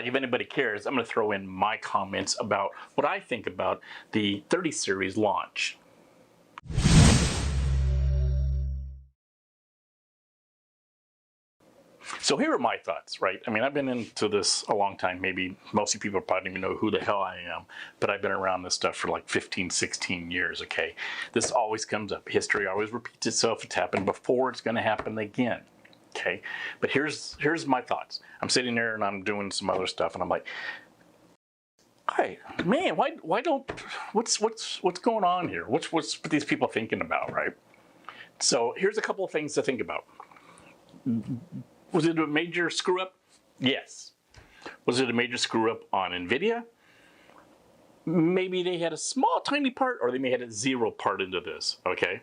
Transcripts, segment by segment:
like if anybody cares, I'm going to throw in my comments about what I think about the 30 series launch. So here are my thoughts, right? I mean, I've been into this a long time. Maybe most of you people probably don't even know who the hell I am, but I've been around this stuff for like 15, 16 years, okay? This always comes up. History always repeats itself. It's happened before. It's going to happen again, okay? But here's my thoughts. I'm sitting there and I'm doing some other stuff, and I'm like, hey, man, why don't, what's going on here? What's these people thinking about, right? So here's a couple of things to think about. Was it a major screw up? Yes. Was it a major screw up on NVIDIA? Maybe they had a small, tiny part, or they may have had a zero part into this, okay?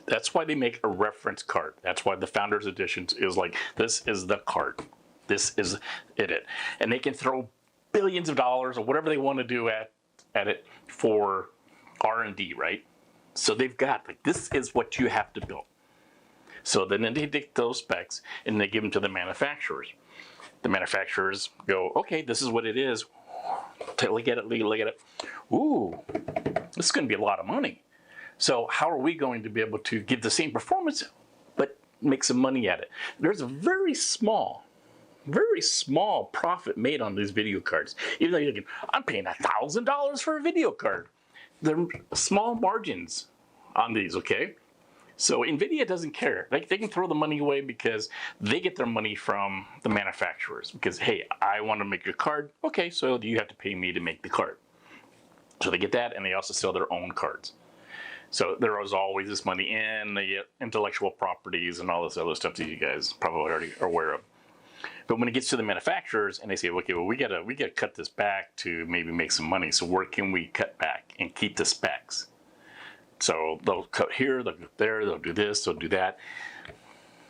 That's why they make a reference card. That's why the Founders Editions is like, this is the card. This is it. And they can throw billions of dollars or whatever they want to do at it for R&D, right? So they've got, like, this is what you have to build. So then they take those specs and they give them to the manufacturers. The manufacturers go, okay, this is what it is. Look at it. Ooh, this is going to be a lot of money. So how are we going to be able to give the same performance, but make some money at it? There's a very small profit made on these video cards. Even though you're thinking, I'm paying $1,000 for a video card. There are small margins on these, okay? So NVIDIA doesn't care. They can throw the money away because they get their money from the manufacturers. Because, hey, I want to make your card. Okay, so you have to pay me to make the card. So they get that, and they also sell their own cards. So there is always this money in the intellectual properties and all this other stuff that you guys probably already are aware of. But when it gets to the manufacturers and they say, okay, well, we gotta cut this back to maybe make some money. So where can we cut back and keep the specs? So they'll cut here, they'll cut there, they'll do this, they'll do that.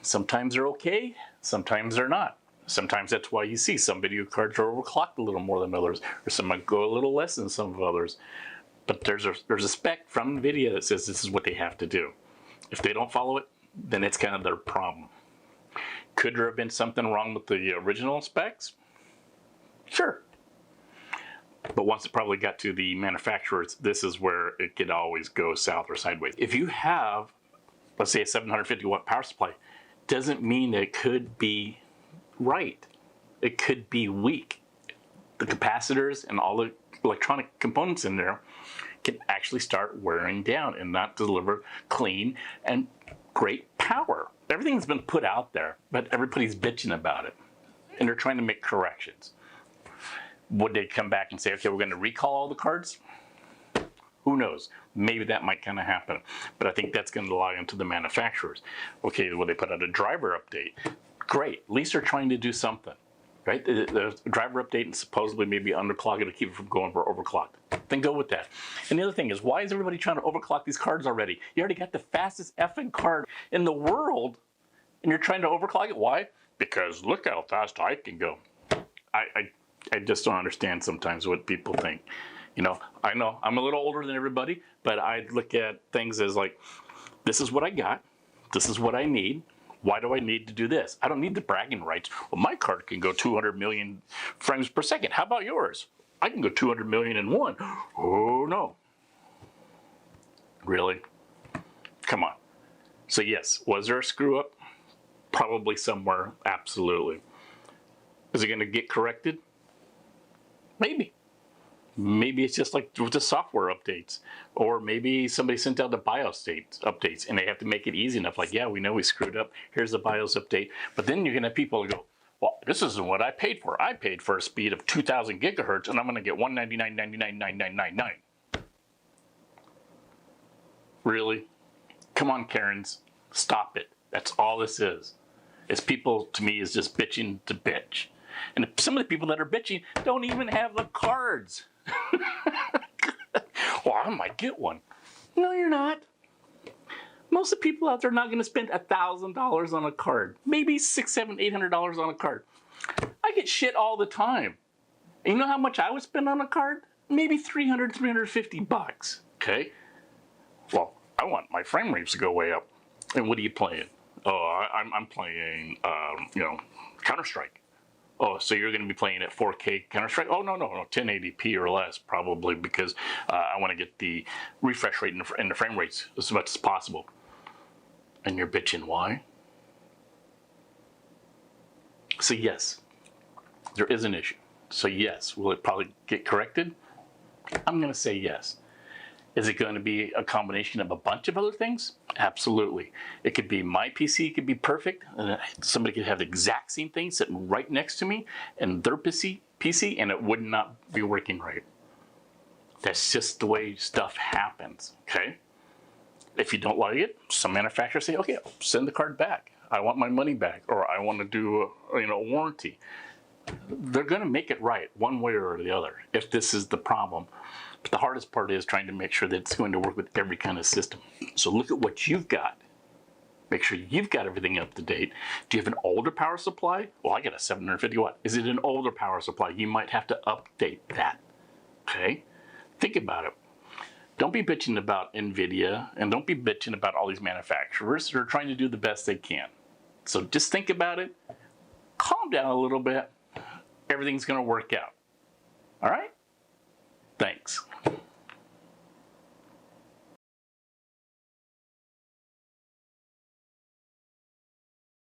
Sometimes they're okay, sometimes they're not. Sometimes that's why you see some video cards are overclocked a little more than others, or some might go a little less than some of others. But there's a spec from NVIDIA that says this is what they have to do. If they don't follow it, then it's kind of their problem. Could there have been something wrong with the original specs? Sure. But once it probably got to the manufacturers, this is where it could always go south or sideways. If you have, let's say, a 750 watt power supply, doesn't mean that it could be right. It could be weak. The capacitors and all the electronic components in there can actually start wearing down and not deliver clean and great power. Everything's been put out there, but everybody's bitching about it. And they're trying to make corrections. Would they come back and say, okay, we're going to recall all the cards? Who knows? Maybe that might kind of happen. But I think that's going to lie into the manufacturers. Okay, will they put out a driver update? Great. At least they're trying to do something, right? The driver update and supposedly maybe underclock it to keep it from going for overclocked. Then go with that. And the other thing is, why is everybody trying to overclock these cards already? You already got the fastest effing card in the world, and you're trying to overclock it. Why? Because look how fast I can go. I just don't understand sometimes what people think. You know I'm a little older than everybody, but I look at things as like, this is what I got, this is what I need. Why do I need to do this? I don't need the bragging rights. Well, my card can go 200 million frames per second. How about yours? I can go 200 million in one. Oh no. Really? Come on. So yes, was there a screw up? Probably somewhere, absolutely. Is it going to get corrected? Maybe. Maybe it's just like with the software updates, or maybe somebody sent out the BIOS updates and they have to make it easy enough. Like, yeah, we know we screwed up. Here's the BIOS update. But then you're going to have people go, well, this isn't what I paid for. I paid for a speed of 2,000 gigahertz and I'm going to get 199.99.9999. Really? Come on, Karens. Stop it. That's all this is. It's people, to me, is just bitching to bitch. And some of the people that are bitching don't even have the cards. Well, I might get one. No, you're not. Most of the people out there are not going to spend $1,000 on a card. Maybe $600, $700, $800 on a card. I get shit all the time. And you know how much I would spend on a card? Maybe $300, $350. Okay? Well, I want my frame rates to go way up. And what are you playing? Oh, I'm playing, Counter-Strike. Oh, so you're going to be playing at 4K Counter-Strike? Oh, no, 1080p or less probably, because I want to get the refresh rate and the frame rates as much as possible. And you're bitching why? So yes, there is an issue. So yes, will it probably get corrected? I'm going to say yes. Is it going to be a combination of a bunch of other things? Absolutely. It could be my PC could be perfect, and somebody could have the exact same thing sitting right next to me and their PC, and it would not be working right. That's just the way stuff happens, okay? If you don't like it, some manufacturers say, okay, send the card back. I want my money back, or I want to do a warranty. They're going to make it right one way or the other if this is the problem. But the hardest part is trying to make sure that it's going to work with every kind of system. So look at what you've got. Make sure you've got everything up to date. Do you have an older power supply? Well, I got a 750 watt. Is it an older power supply? You might have to update that. Okay? Think about it. Don't be bitching about NVIDIA, and don't be bitching about all these manufacturers. They're trying to do the best they can. So just think about it. Calm down a little bit. Everything's going to work out. All right? Thanks.